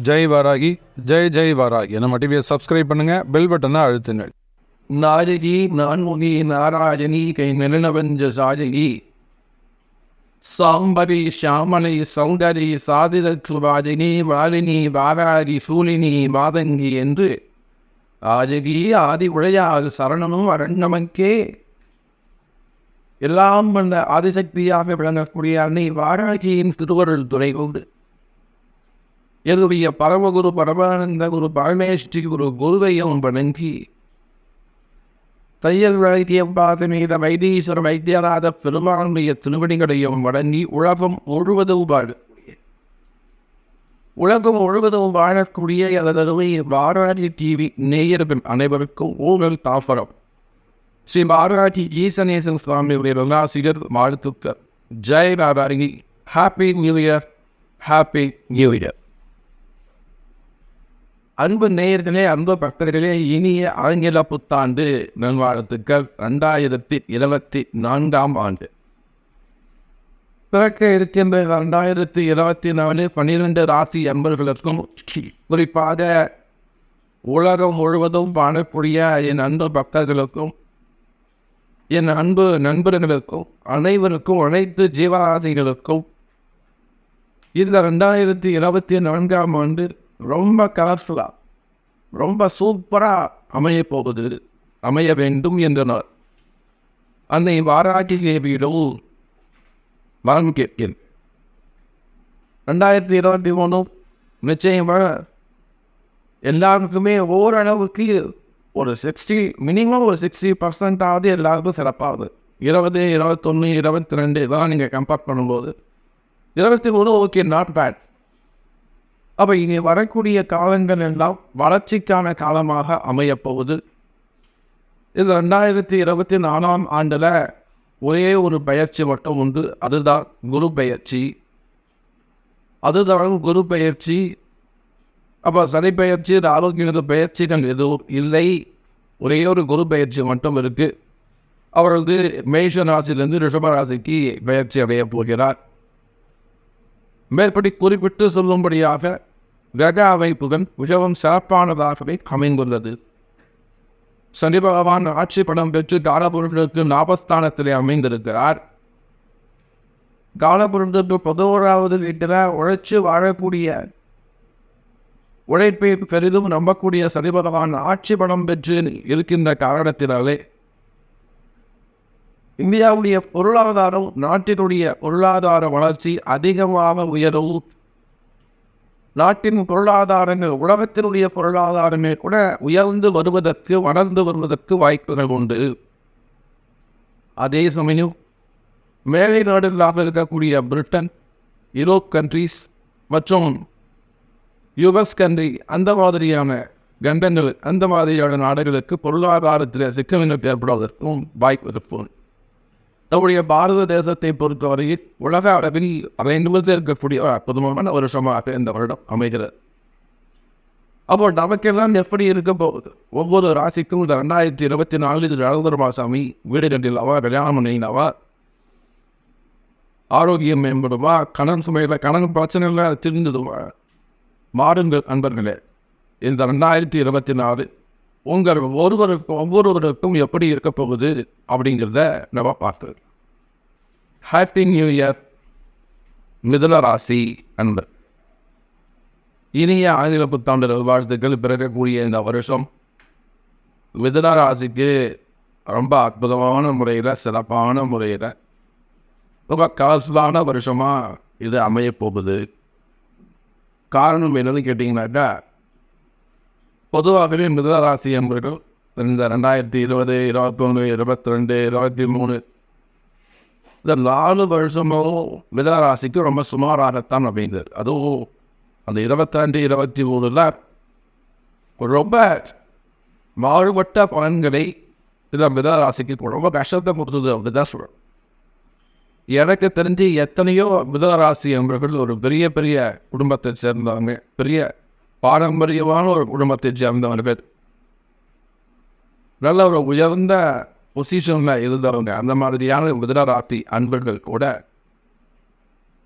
ஜெய் வாராகி, ஜெய் ஜெய் வாராகி. நம்ம டிவியை சப்ஸ்கிரைப் பண்ணுங்க, பெல் பட்டனை அழுத்துங்க. நாரகி நான்முகி நாராயணி கை நிலவஞ்ச சாரகி சாம்பரி ஷாமலை சௌந்தரி சாதிரற்றுவாதினி வாலினி வாராரி சூலினி மாதங்கி என்று ஆதிகி ஆதி உழையாது சரணமும் அரண்யமக்கே எல்லாம் வந்த ஆதிசக்தியாக விளங்கக்கூடிய அன்னை வாராகியின் திருவருள் துணை கொண்டு என்னுடைய பரமகுரு பரமானந்த குரு பரமேஸ்வரி குரு குருவையும் வணங்கி தையல் வைத்தியம் பாதமீத வைத்தீஸ்வர வைத்தியநாத பெருமானுடைய திருவடிகளையும் வணங்கி உலகம் முழுவதும் வாழக்கூடிய எனது பாராட்டி டிவி நேயர்கள் அனைவருக்கும் ஊழல் தாபரம் ஸ்ரீ பாராட்டி ஈசனேசன் சுவாமியுடைய ரலாசிகர் வாழ்த்துக்கள். ஜெய் பாராட்டி. Happy new year. Happy new year. அன்பு நேயர்களே, அன்பு பக்தர்களே, இனிய ஆங்கில புத்தாண்டு நல்வாழ்த்துக்கள். 2024 ஆண்டு பிறக்க இருக்கின்ற 2024 12 ராசி அன்பர்களுக்கும், குறிப்பாக உலகம் முழுவதும் வாழக்கூடிய என் அன்பு பக்தர்களுக்கும் என் அன்பு நண்பர்களுக்கும் அனைவருக்கும் அனைத்து ஜீவராசிகளுக்கும் இந்த 2024 ஆண்டு ரொம்ப கலர்ஃபுல்லாக ரொம்ப சூப்பராக அமைய வேண்டும் என்றனர் அன்னை வாராகி தேவியிடம் வரம் கேட்கிறேன். 2023 நிச்சயமாக எல்லாருக்குமே ஓரளவுக்கு ஒரு 60% எல்லாருக்கும் சிறப்பாகுது. 20, 21, 22 இதெல்லாம் நீங்கள் கம்பேர் பண்ணும்போது 23 ஓகே, நாட் பேட். அப்போ இங்கே வரக்கூடிய காலங்கள் எல்லாம் வளர்ச்சிக்கான காலமாக அமையப்போகுது. இது 2024 ஆண்டில் ஒரே ஒரு பயிற்சி மட்டும் உண்டு, அதுதான் குரு பயிற்சி. அப்போ சனி பயிற்சி, ஆரோக்கிய பயிற்சிகள் எதுவும் இல்லை, ஒரே ஒரு குரு பயிற்சி மட்டும் இருக்குது. அவர் மேஷ ராசியிலிருந்து ரிஷப ராசிக்கு பயிற்சி அடைய போகிறார். மேற்படி குறிப்பிட்டு சொல்லும்படியாக கிரக அமைப்புகள் மிகவும் சிறப்பானதாகவே அமைந்துள்ளது. சனி பகவான் ஆட்சி படம் பெற்று காலபுருஷனுக்கு லாபஸ்தானத்திலே அமைந்திருக்கிறார். காலபுருஷனுக்கு 11வது வீட்டில் உழைச்சு வாழக்கூடிய, உழைப்பை பெரிதும் நம்பக்கூடிய சனி பகவான் ஆட்சி படம் பெற்று இருக்கின்ற காரணத்தினாலே இந்தியாவுடைய பொருளாதாரம், நாட்டினுடைய பொருளாதார வளர்ச்சி அதிகமாக உயரும். நாட்டின் பொருளாதாரங்கள், உலகத்தினுடைய பொருளாதாரங்கள் கூட உயர்ந்து வருவதற்கு, வளர்ந்து வருவதற்கு வாய்ப்புகள் உண்டு. அதே சமயம் மேலை நாடுகளாக இருக்கக்கூடிய பிரிட்டன், யூரோப் கண்ட்ரீஸ் மற்றும் யுஎஸ் கண்ட்ரி, அந்த மாதிரியான கண்டங்கள், அந்த மாதிரியான நாடுகளுக்கு பொருளாதாரத்தில் சிக்கல்கள் ஏற்படுவதற்கும் வாய்ப்பு இருக்கும். நம்முடைய பாரத தேசத்தை பொறுத்தவரையில் உலக அளவில் அதை நிமிர்ந்து இருக்கக்கூடிய அற்புதமான வருஷமாக இந்த வருடம் அமைகிறது. அப்போ நமக்கெல்லாம் எப்படி இருக்க போகுது? ஒவ்வொரு ராசிக்கும் இந்த 2024 நவம்பர் மாதம் வீடு கட்டிலவா, கல்யாணம் பண்ணினவா, ஆரோக்கியம் மேம்படுவா, கடன் சுமையில் கடன் பிரச்சனைகள் தெரிஞ்சுடுவா. மாறுங்கள் அன்பர்களே, இந்த 2024 உங்கள் ஒவ்வொருவருக்கும் எப்படி இருக்க போகுது அப்படிங்கிறத நம்ம பார்க்குறோம். ஹாப்பி நியூ இயர் மிதுன ராசி அன்பர். இனிய ஆங்கில புத்தாண்டு வாழ்த்துக்கள். பிறக்கக்கூடிய இந்த வருஷம் மிதுன ராசிக்கு ரொம்ப அற்புதமான முறையில், சிறப்பான முறையில், ரொம்ப கலர்ஃபுல்லான வருஷமாக இது அமையப்போகுது. காரணம் என்னன்னு கேட்டிங்கன்னாக்கா, பொதுவாகவே மிதுன ராசி என்பவர்கள் இந்த 2020, 21, 22, 23 இந்த 4 வருஷமும் மிதுன ராசிக்கு ரொம்ப சுமாராகத்தான் அமைந்தது. அதுவும் அந்த 22, 23 ரொம்ப மாறுபட்ட பலன்களை இந்த மிதுன ராசிக்கு ரொம்ப கஷ்டத்தை கொடுத்தது அப்படிதான் சொல்கிறேன். எனக்கு தெரிஞ்சு எத்தனையோ மிதுன ராசி என்பவர்கள் ஒரு பெரிய பெரிய குடும்பத்தை சேர்ந்தவங்க, பெரிய பாரம்பரியமான ஒரு குடும்பத்தை சேர்ந்தவர்கள், நல்ல ஒரு உயர்ந்த பொசிஷனில் இருந்தவங்க, அந்த மாதிரியான மிதுன ராசி அன்பர்கள் கூட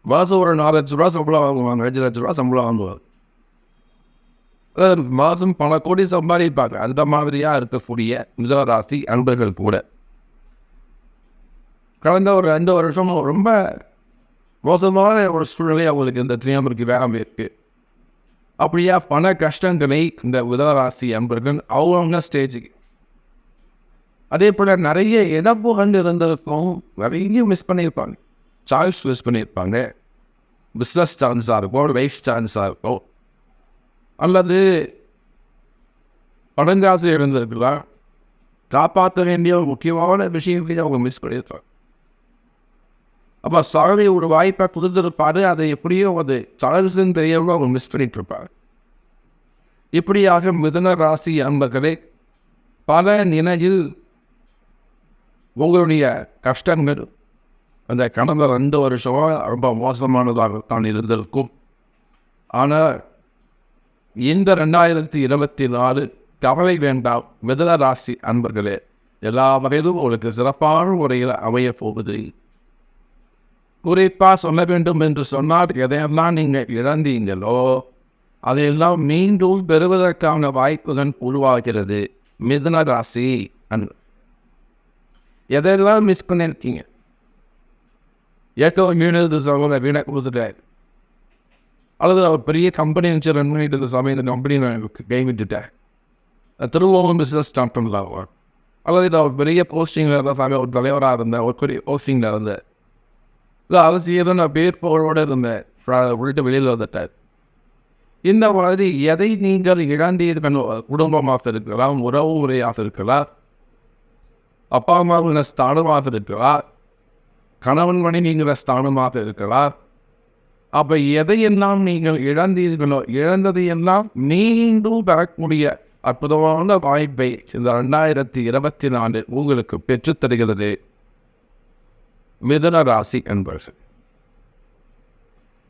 மாதம் ஒரு 4 லட்ச ரூபா சம்பளம் வாங்குவாங்க, 5 லட்ச ரூபா சம்பளம் வாங்குவாங்க. மாதம் பல கோடி சம்பாதிப்பாங்க. அந்த மாதிரியா இருக்கக்கூடிய மிதுன ராசி அன்பர்கள் கூட கடந்த ஒரு 2 வருஷமும் ரொம்ப மோசமான ஒரு சூழ்நிலை அவங்களுக்கு இந்த திரியாமருக்கு வேகம் இருக்கு. அப்படியா பல கஷ்டங்களை இந்த மிதுன ராசி அன்பர்கள் அவங்க ஸ்டேஜுக்கு, அதே போல் நிறைய இழப்புகள் இருந்திருக்கும், நிறைய மிஸ் பண்ணியிருப்பாங்க, சாய்ஸ் மிஸ் பண்ணியிருப்பாங்க. பிஸ்னஸ் சான்ஸாக இருக்கும், லைஃப் சான்ஸாக இருக்கும், அல்லது பணங்காசு இருந்திருக்கலாம், காப்பாற்ற வேண்டிய ஒரு முக்கியமான விஷயத்தையும் அவங்க மிஸ் பண்ணியிருப்பாங்க. அப்போ சாமி ஒரு வாய்ப்பை கொடுத்துருப்பாரு, அதை எப்படியோ அது சான்ஸ்ன்னு தெரியாமல் அவங்க மிஸ் பண்ணிட்டு இருப்பாங்க. இப்படியாக மிதுன ராசி அன்பர்களே பல நிலையில் உங்களுடைய கஷ்டங்கள் அந்த கடந்த 2 வருஷமாக ரொம்ப மோசமானதாகத்தான் இருந்திருக்கும். ஆனால் இந்த 2024 கவலை வேண்டாம் மிதுன ராசி அன்பர்களே, எல்லா வகையிலும் உங்களுக்கு சிறப்பான முறையில் அமைய போகுது. குறிப்பாக சொல்ல வேண்டும் என்று சொன்னால், எதையெல்லாம் நீங்கள் இழந்தீங்களோ அதையெல்லாம் மீண்டும் பெறுவதற்கான வாய்ப்புகள் உருவாகிறது மிதுன ராசி அன்பர். எதையெல்லாம் மிஸ் பண்ணியிருக்கீங்க, வீடு சகோதர வீடை கொடுத்துட்டாரு, அல்லது அவர் பெரிய கம்பெனி வச்சு ரன் பண்ணிட்டு இருந்த சமயம் இந்த கம்பெனி நான் கைவிட்டுட்டேன், திரும்பவும் பிஸ்னஸ் ஸ்டார்ட் பண்ணலாம், அல்லது இது அவர் பெரிய போஸ்டிங்கில் இருந்த சமயம் ஒரு தலைவராக இருந்தேன், ஒரு பெரிய போஸ்டிங்கில் இருந்தேன், இல்லை அரசியல் நான் பேர் புகழோடு இருந்தேன், விட்டு வெளியில் வந்துட்டார். இந்த மாதிரி எதை நீங்கள் இழந்தீர்களோ, குடும்பமாக இருக்கலாம், உறவு முறையாக இருக்கலாம், அப்பா அம்மாவுங்கிற ஸ்தானமாக இருக்கலாம், கணவன் மனைவிங்கிற ஸ்தானமாக இருக்கலாம். அப்போ எதையெல்லாம் நீங்கள் இழந்தீர்களோ இழந்ததையெல்லாம் மீண்டும் பெறக்கூடிய அற்புதமான வாய்ப்பை இந்த 2024 உங்களுக்கு பெற்றுத்தருகிறது மிதுன ராசி என்பர்கள்.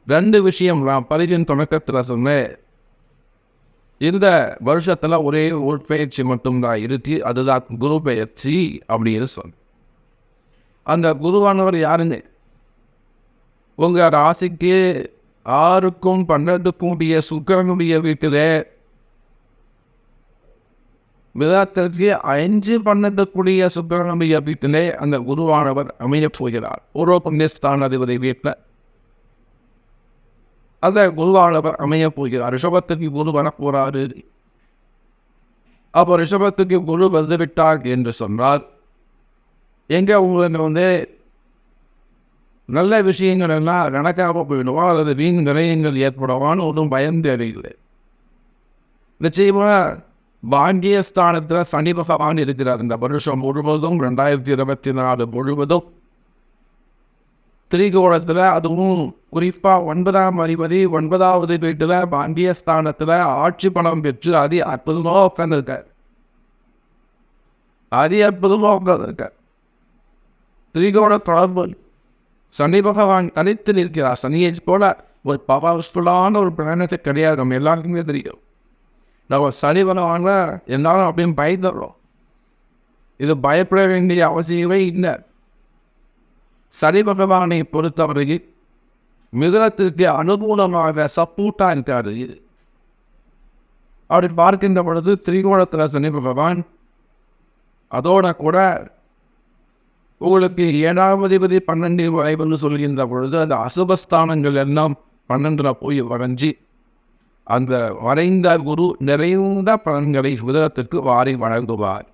2 விஷயம் நான் பதிவின் தொடக்கத்தில் சொன்னேன். இந்த வருஷத்தில் ஒரே ஒரு பயிற்சி மட்டும்தான் இருக்கு, அதுதான் குரு பயிற்சி அப்படின்னு சொன்னேன். அந்த குருவானவர் யாருங்க? உங்கள் ராசிக்கு 6க்கும் 12க்கும் சுக்கிரனுடைய வீட்டில் மிதத்திற்கு 5-12 சுக்கிரனுடைய வீட்டிலே அந்த குருவானவர் அமையப் போகிறார். பூர்வ புண்ணியஸ்தான அதிபதி வீட்டில் அந்த குருவானவர் அமையப் போகிறார். ரிஷபத்துக்கு குரு வரப்போறாரு. அப்போ ரிஷபத்துக்கு குரு வந்துவிட்டார் என்று சொன்னால் எங்கே உங்களுக்கு நல்ல விஷயங்கள் எல்லாம் நடக்காம போயிடுவா, அல்லது வீண் விரயங்கள் ஏற்படுவான்னு ஒன்றும் பயம் தேவையில்லை. நிச்சயமாக பாக்கியஸ்தானத்தில் சனி பகவான் இருக்கிறார். இந்த வருஷம் முழுவதும் 2024 முழுவதும் திரிகோணத்தில், அதுவும் குறிப்பாக 9ஆம் அதிபதி 9வது வீட்டில் பாக்கியஸ்தானத்தில் ஆட்சி பலம் பெற்று அதி அற்புதமாக உட்கார்ந்துருக்கார். திரிகோண தொடர்பு சனி பகவான் தனித்து நிற்கிறார். சனியை போல ஒரு பவர்ஃபுல்லான ஒரு பிளானத்தை கிடையாது, நம்ம எல்லாருக்குமே தெரியும். நம்ம சனி பகவான எல்லாரும் அப்படின்னு பயந்துடுறோம். இது பயப்பட வேண்டிய அவசியமே இல்லை. சனி பகவானை பொறுத்தவரையில் மிதுனத்திற்கு அனுகூலமாக சப்போர்ட்டாக இருக்காது. அப்படி பார்க்கின்ற பொழுது திரிகோணத்தில் சனி பகவான், அதோட கூட உங்களுக்கு 7ஆம் அதிபதி 12 வரைவுன்னு சொல்கின்ற பொழுது அந்த அசுபஸ்தானங்கள் எல்லாம் 12 போய் வரைஞ்சி அந்த வரைந்த குரு நிறைந்த பலன்களை மிதுனத்திற்கு வாரி வழங்குவார்.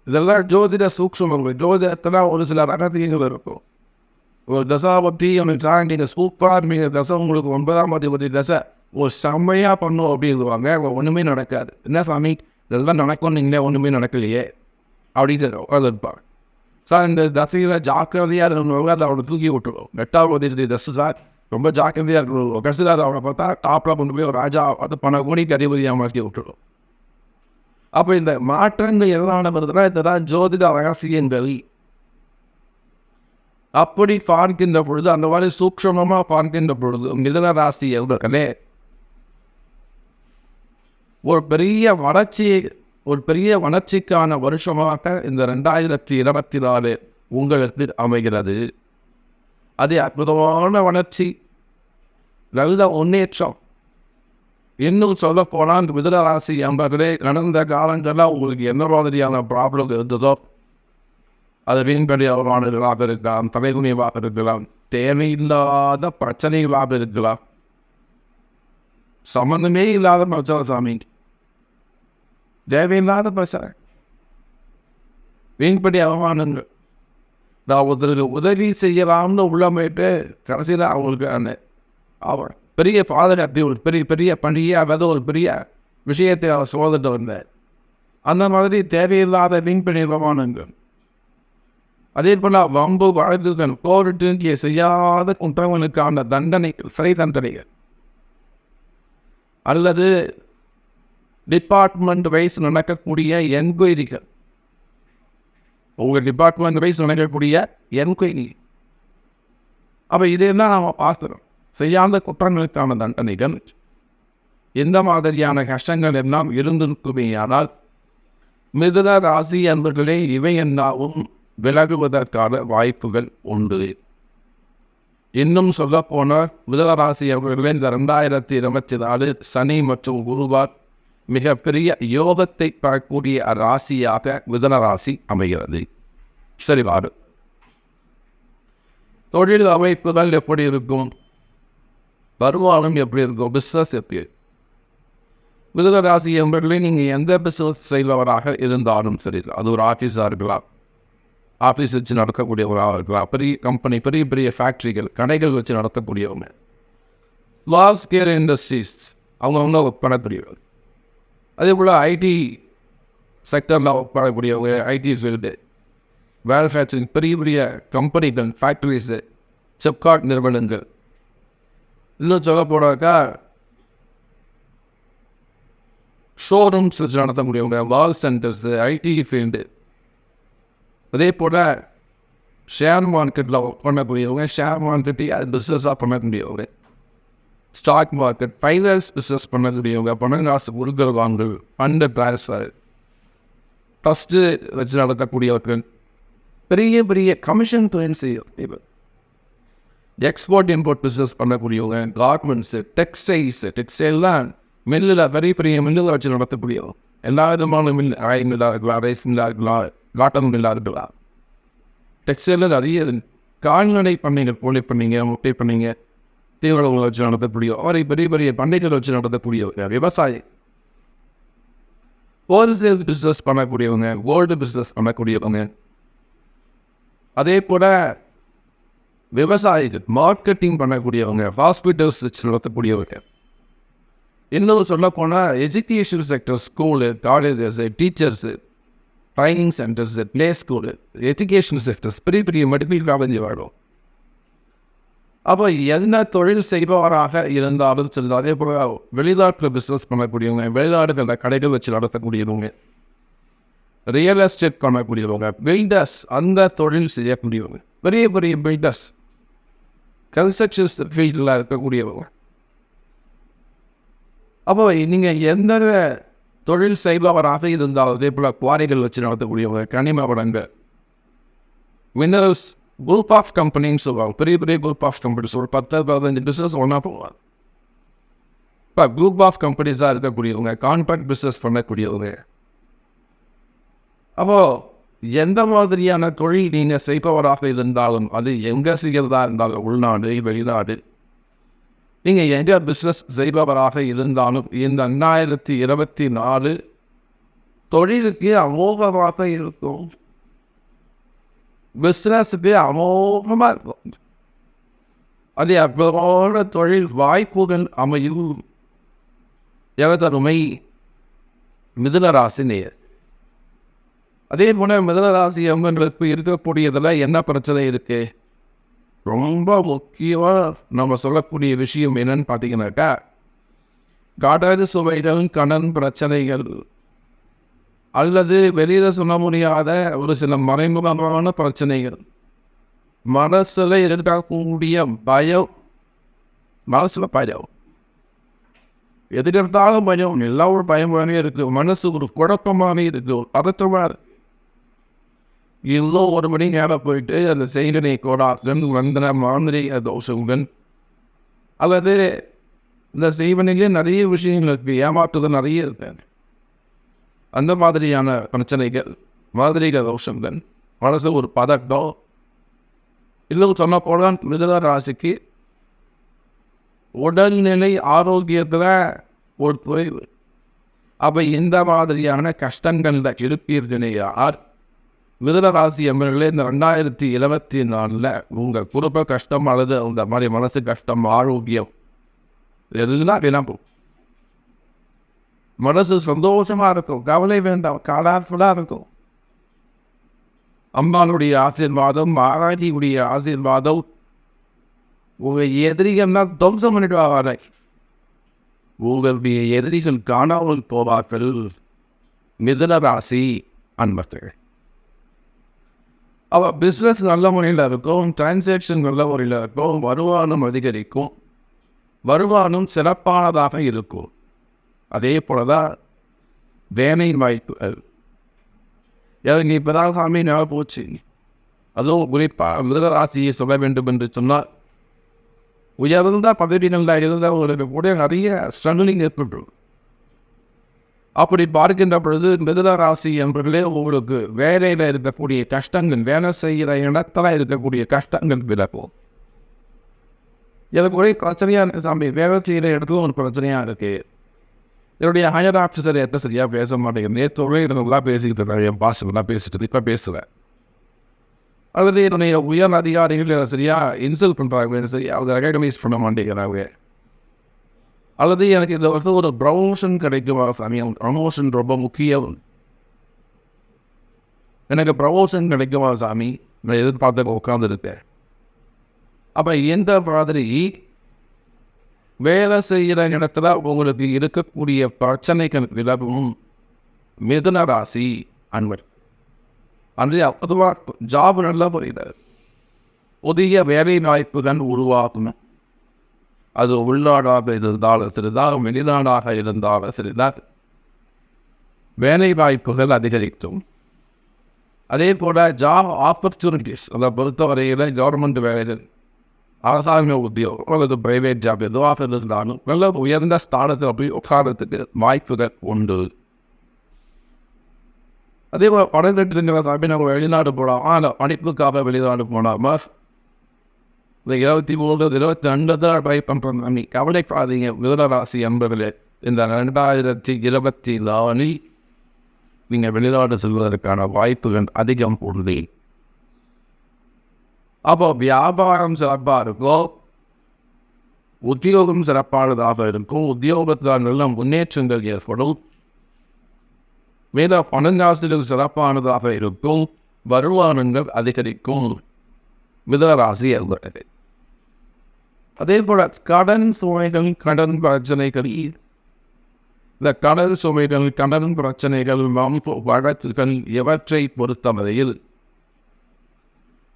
இதெல்லாம் ஜோதிட சூக்ஷ்மங்கள். ஜோதிடத்தில் ஒரு சில ரகசியங்கள் இருக்கும். ஒரு தசாபத்தி நீங்கள் சூப்பராக இருப்பீங்க, தசை உங்களுக்கு 9ஆம் அதிபதி தசை ஒரு செம்மையாக பண்ணும் அப்படிங்குவாங்க. ஒன்றுமே நடக்காது. என்ன சாமி இதெல்லாம் நடக்கும், நீங்களே ஒன்றுமே நடக்கலையே அப்படின்னு உட்காந்துருப்பாங்க. சார் இந்த தசையில் ஜாக்கிரதையாக இருக்கிறவங்க அதை அவனை தூக்கி விட்டுரும். 8ஆம் அதிபதி தசை சார் ரொம்ப ஜாக்கிரதையாக இருக்கணும். கடைசியில் அதை அவனை பார்த்தா டாப்பில் கொண்டு போய் ஒரு ராஜா அது பண கோடிக்கு அதிபதியாக மாற்றி விட்டுரும். அப்போ இந்த மாற்றங்கள் எதனால வருதுன்னா இதுதான் ஜோதிட ரகசியங்கள். அப்படி பார்க்கின்ற பொழுது, அந்த மாதிரி சூக்ஷ்மமாக பார்க்கின்ற பொழுது மிதுன ராசி என்பவர்களே ஒரு பெரிய வளர்ச்சிக்கான வருஷமாக இந்த 2024 உங்களுக்கு அமைகிறது. அது அற்புதமான வளர்ச்சி, நல்ல முன்னேற்றம். இன்னும் சொல்ல போனால் இந்த மிதுன ராசி என்பதிலே கடந்த காலங்களில் உங்களுக்கு என்ன மாதிரியான ப்ராப்ளம் இருந்ததோ அது வீண்படியாகவானர்களாக இருக்கலாம், தலைகுனிவாக இருக்கலாம், தேவையில்லாத பிரச்சனைகளாக இருக்கலாம், சம்பந்தமே இல்லாத பிரச்சனை சாமி, தேவையில்லாத பிரச்சனை, வீண்படி அவமானங்கள். நான் ஒருத்தருக்கு உதவி செய்யலாம்னு உள்ளமைட்டு கடைசியில் அவங்களுக்கு அவர் பெரிய பாதுகாப்பு ஒரு பெரிய பெரிய பணியை அல்லது ஒரு பெரிய விஷயத்தை அவர் சோதனை வந்தார். அந்த மாதிரி தேவையில்லாத வீண்படி அவமானங்கள். அதே போல் வம்பு வழக்குகள், கோர்ட்டு செய்யாத குற்றங்களுக்கான தண்டனைகள், சிறை தண்டனைகள், அல்லது டிபார்ட்மெண்ட் வைஸ் நடக்கக்கூடிய என்கொயரிகள், உங்கள் டிபார்ட்மெண்ட் வைஸ் நடக்கக்கூடிய என்கொயரி. அப்போ இதையெல்லாம் நாம் பார்க்குறோம். செய்யாத குற்றங்களுக்கான தண்டனைகள், எந்த மாதிரியான கஷ்டங்கள் எல்லாம் இருந்திருக்குமே. ஆனால் மிதுன ராசி என்பர்களே இவை எல்லாவும் விலகுவதற்கான வாய்ப்புகள் உண்டு. இன்னும் சொல்ல போனால் மிதுன ராசி அவர்களே இந்த 2024 சனி மற்றும் குருவார் மிகப்பெரிய யோகத்தை பெறக்கூடிய ராசியாக மிதுன ராசி அமைகிறது. சரி, வாரு தொழில் அமைப்புகள் எப்படி இருக்கும், வருமானம் எப்படி இருக்கும், பிஸ்னஸ் எப்படி? மிதுன ராசி என்பவர்களே நீங்கள் எந்த பிஸ்னஸ் செய்பவராக இருந்தாலும் சரி, அது ஒரு ஆஃபீஸாக இருக்கலாம், ஆஃபீஸ் வச்சு நடத்தக்கூடியவராக இருக்கலாம், பெரிய கம்பெனி, பெரிய பெரிய ஃபேக்ட்ரிகள், கடைகள் வச்சு நடத்தக்கூடியவங்க, லார்ஜ் ஸ்கேல் இண்டஸ்ட்ரீஸ் அவங்க ஒர்க் பண்ணக்கூடியவங்க. அதே போல் ஐடி செக்டரில் ஒர்க் பண்ணக்கூடியவங்க, ஐடி ஃபீல்டு, மேனுஃபேக்சரிங், பெரிய பெரிய கம்பெனிகள், ஃபேக்ட்ரிஸு, சிப்காட் நிறுவனங்கள், இன்னும் சொல்ல போனாக்கா ஷோரூம்ஸ் வச்சு நடத்த முடியவங்க, வால் சென்டர்ஸு, ஐடி ஃபீல்டு. அதே போல் ஷேர் மார்க்கெட்டில் ஒர்க் பண்ணக்கூடியவங்க, ஷேர் மார்க்கெட்டை அது பிஸ்னஸாக பண்ணக்கூடியவங்க, ஸ்டாக் மார்க்கெட், ஃபைனான்ஸ் பிஸ்னஸ் பண்ணக்கூடியவங்க, பணம் காசு கொடுக்கல் வாங்கல், ஃபண்டு ட்ரான்ஸ்ஃபர், ட்ரஸ்ட்டு வச்சு நடத்தக்கூடியவர்கள், பெரிய பெரிய கமிஷன் தொழில் செய்ய, எக்ஸ்போர்ட் இம்போர்ட் பிஸ்னஸ் பண்ணக்கூடியவங்க, கார்மெண்ட்ஸு, டெக்ஸ்டைல்லாம் மில்லில் பெரிய பெரிய மில்லில் வச்சு நடத்தக்கூடியவங்க, எல்லா விதமான மில், ஆயில் மில்லாக இருக்கலாம், ரைஸ் மில்லாக இருக்கலாம், காட்டன் மில்லாக இருக்கலாம், டெக்ஸ்டைலில் நிறைய கால்நடை பண்ணைகள், கோழி பண்ணீங்க, முட்டை பண்ணீங்க, தீவனங்களை வச்சு நடத்தக்கூடிய அவரை பெரிய பெரிய பண்ணைகள் வச்சு நடத்தக்கூடியவங்க, விவசாயி, ஹோல்சேல் பிஸ்னஸ் பண்ணக்கூடியவங்க, கோல்டு பிஸ்னஸ் பண்ணக்கூடியவங்க, அதே போல் விவசாயிகள் மார்க்கெட்டிங் பண்ணக்கூடியவங்க, ஹாஸ்பிட்டல்ஸ் வச்சு நடத்தக்கூடியவங்க, இன்னும் சொல்ல போனால் education sector, school, colleges, teachers, training centres, play school, education sectors, பெரிய பெரிய மெடிக்கல் காலேஜ் வாழும். அப்போ என்ன தொழில் செய்பவராக இருந்தாலும் சரி, அதே போல் வெளிநாட்டில் பிஸ்னஸ் பண்ணக்கூடியவங்க, வெளிநாடுகளில் கடைகள் வச்சு நடத்தக்கூடியவங்க, ரியல் எஸ்டேட் பண்ணக்கூடியவங்க, பில்டர்ஸ், அந்த தொழில் செய்யக்கூடியவங்க, பெரிய பெரிய பில்டர்ஸ், கன்ஸ்ட்ரக்ஷன்ஸ் ஃபீல்டில் இருக்கக்கூடியவங்க. அப்போ நீங்கள் எந்த தொழில் செய்பவராக இருந்தாலும், அதே போல் குவாரிகள் வச்சு நடத்தக்கூடியவங்க, கனிம வளங்கள், மினரல்ஸ், குரூப் ஆஃப் கம்பெனின்னு சொல்லுவாங்க, பெரிய பெரிய குரூப் ஆஃப் கம்பெனிஸ், ஒரு 10-15 பிஸ்னஸ் ஒன்றா போவாங்க. இப்போ குரூப் ஆஃப் கம்பெனிஸாக இருக்கக்கூடியவங்க, கான்ட்ராக்ட் பிஸ்னஸ் பண்ணக்கூடியவங்க. அப்போது எந்த மாதிரியான தொழில் நீங்கள் செய்பவராக இருந்தாலும், அது எங்கே செய்கிறதா இருந்தாலும், உள்நாடு, வெளிநாடு, நீங்கள் எங்கே பிஸ்னஸ் செய்பவராக இருந்தாலும், இந்த 2024 தொழிலுக்கு அமோகமாக இருக்கும், பிஸ்னஸுக்கு அமோகமாக இருக்கும். அது அவ்வளோட தொழில் வாய்ப்புகள் அமையும். எவதருமை மிதுன ராசி நேயர். அதே போல் மிதுன ராசி அவங்களுக்கு இருக்கக்கூடியதில் என்ன பிரச்சனை இருக்குது? ரொம்ப முக்கியமாக நம்ம சொல்லக்கூடிய விஷயம் என்னன்னு பார்த்தீங்கன்னாக்கா, காடாது சுவைகள், கடன் பிரச்சனைகள், அல்லது வெளியில் சொல்ல முடியாத ஒரு சில மறைமுகமான பிரச்சனைகள், மனசில் இருக்கக்கூடிய பயம், மனசில் பயம், எதிர்த்தாலும் பயம், எல்லா ஒரு பயமாகவே இருக்குது, மனசு ஒரு குழப்பமாகவே இருக்குது, ஒரு பதற்றமாக இருக்குது. இன்னும் 1 மணி நேரம் போயிட்டு அந்த செய்கனை கோடாக்கள், வந்தன மாந்திரிக தோஷங்கள், அல்லது இந்த செய்வனிலே நிறைய விஷயங்கள் இருக்குது, ஏமாற்றுதல் நிறைய இருக்கு. அந்த மாதிரியான பிரச்சனைகள், மாதிரிக தோஷங்கள், மனசு ஒரு பதட்டம், இன்னும் சொன்ன போல மிதுன ராசிக்கு உடல்நிலை ஆரோக்கியத்தில் ஒரு குறைவு. அப்போ இந்த மாதிரியான கஷ்டங்களில் இருப்பீர்களேயார் மிதுன ராசி என்பவர்களே இந்த 2024 உங்கள் குடும்ப கஷ்டம் அல்லது அந்த மாதிரி மனசு கஷ்டம், ஆரோக்கியம் எல்லாம் விளம்பும். மனசு சந்தோஷமாக இருக்கும், கவலை வேண்டாம், கலர்ஃபுல்லாக இருக்கும். அம்மாளுடைய ஆசீர்வாதம், ஆராய்ச்சியுடைய ஆசீர்வாதம் உங்கள் எதிரிகள்லாம் துவம்சம் பண்ணிடுவாங்க. உங்களுடைய எதிரிகள் காணாமல் போவார்கள். மிதுன ராசி அன்பர்கள் அவள் பிஸ்னஸ் நல்ல முறையில் இருக்கும், டிரான்சாக்ஷன் நல்ல முறையில் இருக்கும், வருமானம் அதிகரிக்கும், வருமானம் சிறப்பானதாக இருக்கும். அதே போல தான் வேலை வாய்ப்புகள். எனக்கு இப்போ தான் சாமி நேரம் போச்சு. அதுவும் குறிப்பாக மிதுன ராசியை சொல்ல வேண்டும் என்று சொன்னால், உயர்ந்த பதவிகளில் இருந்தவங்களுக்கு கூட நிறைய ஸ்ட்ரகிளிங் ஏற்பட்டு, அப்படி பார்க்கின்ற பொழுது மிதுன ராசி என்பதிலே உங்களுக்கு வேலையில் இருக்கக்கூடிய கஷ்டங்கள், வேலை செய்கிற இடத்துல இருக்கக்கூடிய கஷ்டங்கள் விலகும். எனக்கு ஒரே பிரச்சனையாக இருக்குது சாமி, வேலை செய்கிற இடத்துல ஒரு பிரச்சனையாக இருக்குது. என்னுடைய ஹையர் ஆஃபீஸர் எட்ட சரியாக பேச மாட்டேங்குது. நேற்று நல்லா பேசிக்கிட்டு இருக்கேன், என் பாசங்களாக பேசிட்டு இப்போ பேசுவேன். அல்லது என்னுடைய உயர் அதிகாரிகள் சரியாக இன்சல்ட் பண்ணுறாங்க, சரியாக அதை ரெகக்னைஸ் பண்ண மாட்டேங்கிறாங்க. அல்லது எனக்கு இந்த வருஷம் ஒரு ப்ரமோஷன் கிடைக்குமா சாமி, ப்ரமோஷன் ரொம்ப முக்கியம், எனக்கு ப்ரமோஷன் கிடைக்குமா சாமி, நான் எதிர்பார்த்து உட்காந்துருக்கேன். அப்போ எந்த மாதிரி வேலை செய்கிற இடத்துல உங்களுக்கு இருக்கக்கூடிய பிரச்சனைகள் விலகும் மிதுன ராசி அன்பர். அன்றைய பொதுவாக ஜாப் நல்லா புரியுது, புதிய வேலை வாய்ப்புகள் உருவாகும். அது உள்நாடாக இருந்தாலும் சரிதான், வெளிநாடாக இருந்தாலும் சரிதான், வேலை வாய்ப்புகள் அதிகரிக்கும். அதே போல் ஜாப் ஆப்பர்ச்சுனிட்டிஸ் அதை பொறுத்தவரையில் கவர்மெண்ட் வேலைகள், அரசாங்க உத்தியோகம் அல்லது பிரைவேட் ஜாப் எதுவாக இருந்தாலும் நல்ல உயர்ந்த ஸ்தானத்தில் போய் உட்காரத்துக்கு வாய்ப்புகள் உண்டு. அதே போல் படம் கட்டுங்கிற சாமி நம்ம வெளிநாடு போகலாம், ஆனால் படிப்புக்காக வெளிநாடு போனாமா இந்த 23, 22 தான் ட்ரை பண்ணுறோம். அன்னி கவலைப்படாதீங்க மிதுன ராசி என்பதில் இந்த 2024 நீங்கள் வெளிநாடு செல்வதற்கான வாய்ப்புகள் அதிகம் உண்டு. அப்போ வியாபாரம் சிறப்பாக இருக்கும், உத்தியோகம் சிறப்பானதாக இருக்கும், உத்தியோகத்தால் நல்ல முன்னேற்றங்கள் ஏற்படும், மேல பணங்காசுகள் சிறப்பானதாக இருக்கும், வருமானங்கள் அதிகரிக்கும் மிதுன ராசி என்பது. அதே போல கடன் சுமைகள், கடன் பிரச்சனைகள், இந்த கடன் சுமைகள், கடன் பிரச்சனைகள், வழக்குகள் இவற்றை பொறுத்தவரையில்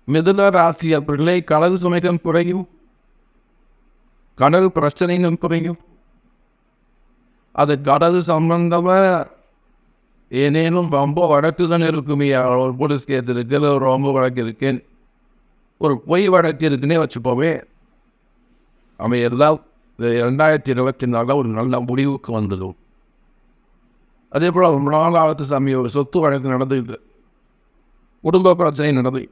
மிதுன ராசி அவர்களே கடன் சுமைகள் குறையும், கடன் பிரச்சனைகள் குறையும். அது கடன் சம்பந்தமாக ஏனேனும் ரொம்ப வழக்குகள் இருக்குமே, ஒரு போலீஸ் கேஸ் இருக்கு, ஒரு ரொம்ப வழக்கு இருக்கு, ஒரு பொய் வழக்கு இருக்குன்னே வச்சுப்போமே, அவன் எல்லாம் 2024 ஒரு நல்ல முடிவுக்கு வந்துடும். அதே போல் 4வது சாமி ஒரு சொத்து வழக்கு நடந்துக்கிட்டு, குடும்ப பிரச்சனை நடந்து,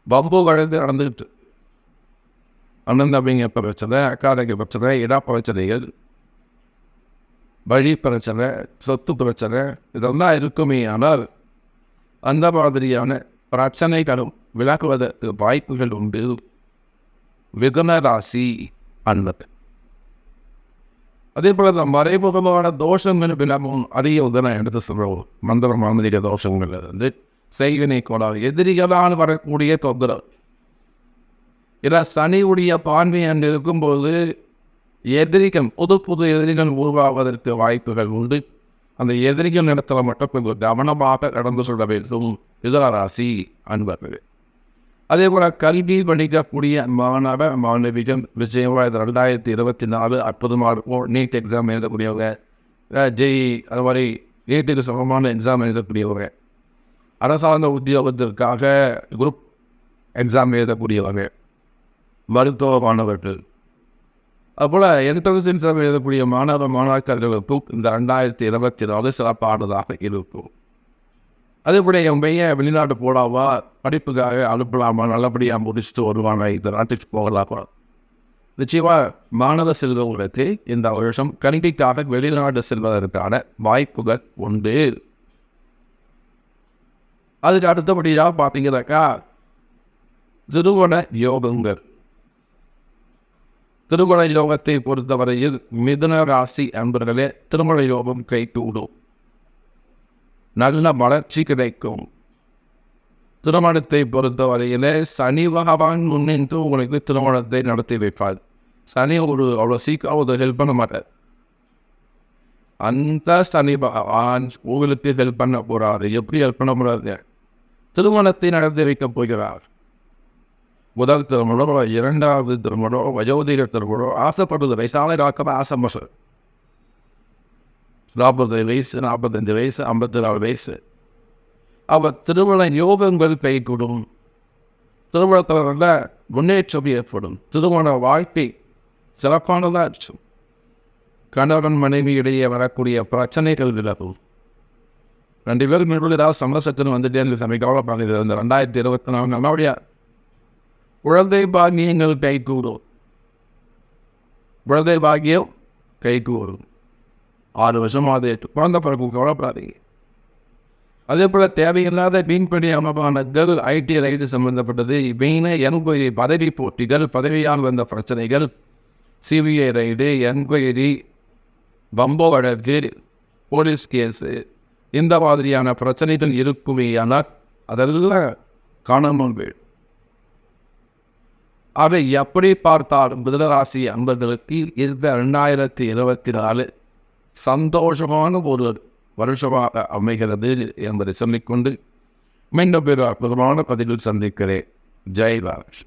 பம்பு வழக்கு நடந்துக்கிட்டு, அண்ணன் தம்பிங்க பிரச்சனை, அக்காரங்க பிரச்சனை, இட பிரச்சனைகள், வழி பிரச்சனை, சொத்து பிரச்சனை இதெல்லாம் இருக்குமே. ஆனால் அந்த மாதிரியான பிரச்சனைகளும் விலகுவதற்கு வாய்ப்புகள் உண்டு மிதுன ராசி அன்பர். அதே போல இந்த மறைமுகமான தோஷங்கள் விலகும். அதிக உதவி எடுத்து சொல்கிறோம். மந்திர மாந்திரிக தோஷங்கள் இருந்து செய்வினை கோளாறு, எதிரிகளால் வரக்கூடிய தொந்தரவு, இல்லை சனியுடைய பார்வை அங்கு இருக்கும்போது எதிரிகள், புது எதிரிகள் உருவாவதற்கு வாய்ப்புகள் உண்டு. அந்த எதிரிகள் இடத்துல மட்டும் கொஞ்சம் கவனமாக கடந்து சொல்ல வேண்டும் மிதுன ராசி அன்பர்கள். அதே போல் கல்வி படிக்கக்கூடிய மாணவ மாணவிகள் நிச்சயமாக 2024 அற்புதமாக இருக்கும். நீட் எக்ஸாம் எழுதக்கூடியவங்க, ஜெய் அது மாதிரி நீட்டுக்கு சமமான எக்ஸாம் எழுதக்கூடியவங்க, அரசாங்க உத்தியோகத்திற்காக குரூப் எக்ஸாம் எழுதக்கூடியவங்க, மருத்துவ மாணவர்கள், அதுபோல் என்ட்ரன்ஸ் எக்ஸாம் எழுதக்கூடிய மாணாக்கர்களுக்கும் இந்த 2024 சிறப்பானதாக இருக்கும். அதேபோல் என் பையன் வெளிநாட்டு போடாமா, படிப்புக்காக அனுப்பலாமா, நல்லபடியாக முடிச்சுட்டு வருவாங்க, இந்த நாட்டுக்கு போகலாமா. நிச்சயமாக மாணவ செல்வங்களுக்கு இந்த வருஷம் கல்விக்காக வெளிநாடு செல்வதற்கான வாய்ப்புகள் உண்டு. அதுக்கு அடுத்தபடியாக பார்த்தீங்கன்னாக்கா திருமண யோகங்கள். திருமண யோகத்தை பொறுத்தவரையில் மிதுன ராசி அன்பர்களே திருமண யோகம் கைகூடும், நல்ல வளர்ச்சி கிடைக்கும். திருமணத்தை பொறுத்தவரையிலே சனி பகவான் முன்னின்று உங்களுக்கு திருமணத்தை நடத்தி வைப்பார். சனி அவ்வளோ சீக்கிரம் ஹெல்ப் பண்ண மாட்டார். அந்த சனி பகவான் உங்களுக்கு ஹெல்ப் பண்ண போறாரு. எப்படி ஹெல்ப் பண்ண போறாரு? திருமணத்தை நடத்தி வைக்க போகிறார். முதல் திருமணம், இரண்டாவது திருமணம், வயோதிக திருமணம், ஆசைப்படுறது வயசான காக்க ஆசைப்படுறது 40 வயசு, 45 வயசு, 54 வயசு. அவர் திருமண யோகங்கள் கைகூடும். திருமணத்தில் முன்னேற்றம் ஏற்படும். திருமண வாழ்க்கை சிறப்பானதாக இருக்கும். கணவன் மனைவி இடையே வரக்கூடிய பிரச்சனைகள் விலகும். 2 பேருக்கு நடுவில் ஏதாவது சமரசத்துன்னு வந்துட்டே இருக்கு. கவலைப்படுறது இந்த 2024 நல்லபடியா குழந்தை பாக்கியங்கள் கைகூடும். குழந்தை பாக்கியம் கைகூடும். 6 வருஷமாவது குழந்தை பிறகு கவலைப்படாதீங்க. அதே போல் தேவையில்லாத மீன்பிடி அமைப்பானங்கள், ஐடி ரைடு சம்பந்தப்பட்டது, மெயினாக என்கொயரி, பதவி போட்டிகள், பதவியால் வந்த பிரச்சனைகள், சிபிஐ ரைடு, என்கொயரி, பம்போ வழக்கு, போலீஸ் கேஸு, இந்த மாதிரியான பிரச்சனைகள் இருக்குமே. ஆனால் அதெல்லாம் காணாமல் போயிடும். ஆக எப்படி பார்த்தாலும் மிதுனராசி அன்பர்களுக்கு இந்த 2024 சந்தோஷமான ஒரு வருஷமாக அமைகிறது என்பதை சொல்லிக்கொண்டு மீண்டும் பெரு அற்புதமான பதிவில் சந்திக்கிறேன். ஜெய் பாரத்.